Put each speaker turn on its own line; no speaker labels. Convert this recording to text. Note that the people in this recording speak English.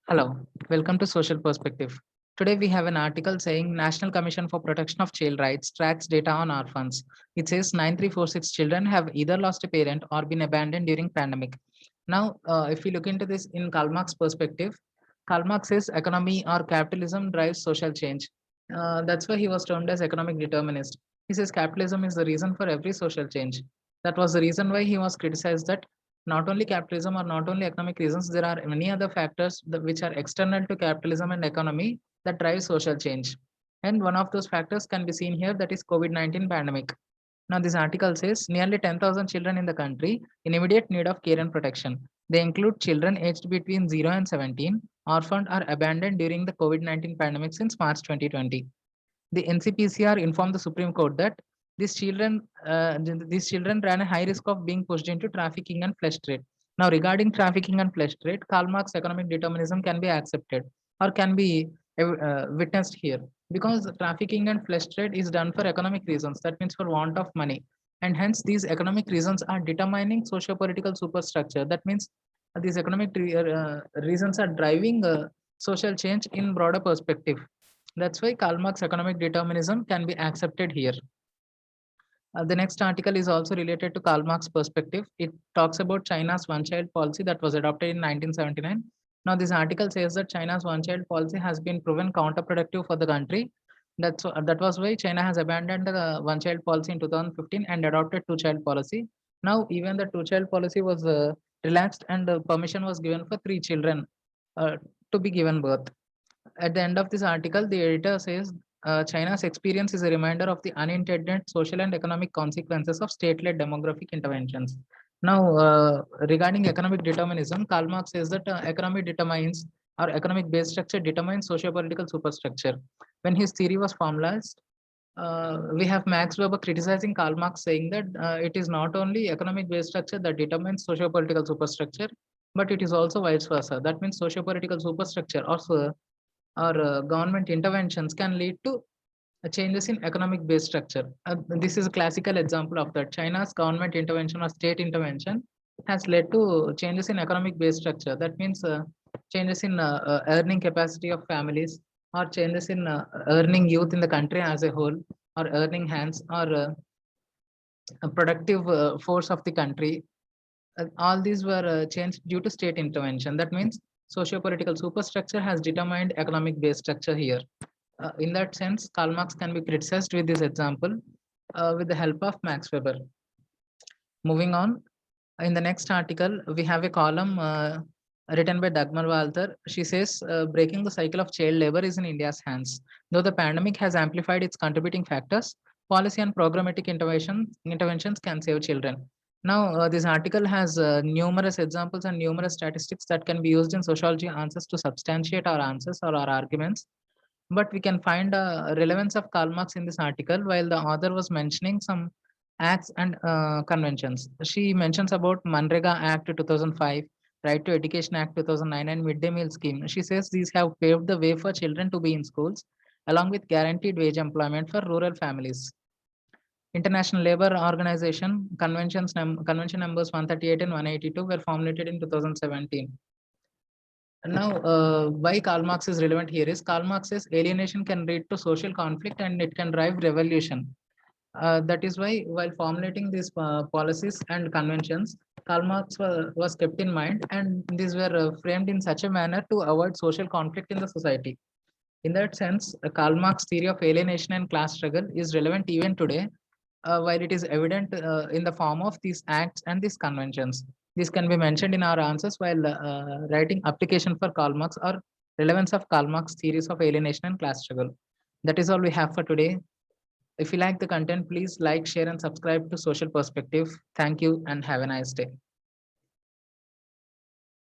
Hello, welcome to Social Perspective. Today we have an article saying National Commission for Protection of Child Rights tracks data on orphans. It says 9346 children have either lost a parent or been abandoned during pandemic. Now, if we look into this in Karl Marx perspective, Karl Marx says economy or capitalism drives social change. That's why he was termed as economic determinist. He says capitalism is the reason for every social change. That was the reason why he was criticized that not only capitalism or not only economic reasons, there are many other factors which are external to capitalism and economy that drive social change. And one of those factors can be seen here, that is COVID-19 pandemic. Now, this article says nearly 10,000 children in the country in immediate need of care and protection. They include children aged between 0 and 17, orphaned or abandoned during the COVID-19 pandemic since March 2020. The NCPCR informed the Supreme Court that these children ran a high risk of being pushed into trafficking and flesh trade. Now, regarding trafficking and flesh trade, Karl Marx economic determinism can be accepted or can be witnessed here, because trafficking and flesh trade is done for economic reasons. That means for want of money, and hence these economic reasons are determining socio-political superstructure. That means these reasons are driving social change in broader perspective. That's why Karl Marx economic determinism can be accepted here. The next article is also related to Karl Marx perspective. It talks about China's one-child policy that was adopted in 1979. Now, this article says that China's one-child policy has been proven counterproductive for the country. That was why China has abandoned the one-child policy in 2015 and adopted two-child policy. Now, even the two-child policy was relaxed, and permission was given for three children uh, to be given birth. At the end of this article, the editor says China's experience is a reminder of the unintended social and economic consequences of state-led demographic interventions. Now, regarding economic determinism, Karl Marx says that economy determines, or economic base structure determines socio-political superstructure. When his theory was formalized, we have Max Weber criticizing Karl Marx, saying that it is not only economic base structure that determines socio-political superstructure, but it is also vice versa. That means socio-political superstructure or government interventions can lead to changes in economic base structure. This is a classical example of that. China's government intervention or state intervention has led to changes in economic base structure. That means changes in earning capacity of families, or changes in earning youth in the country as a whole, or earning hands, or a productive force of the country. All these were changed due to state intervention. That means socio-political superstructure has determined economic base structure here. In that sense, Karl Marx can be criticized with this example with the help of Max Weber. Moving on, in the next article, we have a column written by Dagmar Walther. She says, breaking the cycle of child labor is in India's hands. Though the pandemic has amplified its contributing factors, policy and programmatic interventions can save children. Now, this article has numerous examples and numerous statistics that can be used in sociology answers to substantiate our answers or our arguments. But we can find a relevance of Karl Marx in this article, while the author was mentioning some acts and conventions. She mentions about Manrega Act 2005, Right to Education Act 2009, and Midday Meal Scheme. She says these have paved the way for children to be in schools, along with guaranteed wage employment for rural families. International Labour Organization convention numbers 138 and 182 were formulated in 2017. Now, why Karl Marx is relevant here is Karl Marx says alienation can lead to social conflict and it can drive revolution. That is why, while formulating these policies and conventions, Karl Marx was kept in mind, and these were framed in such a manner to avoid social conflict in the society. In that sense, Karl Marx theory of alienation and class struggle is relevant even today, while it is evident in the form of these acts and these conventions. This can be mentioned in our answers while writing application for Karl Marx or relevance of Karl Marx theories of alienation and class struggle. That is all we have for today. If you like the content, please like, share, and subscribe to Social Perspective. Thank you and have a nice day.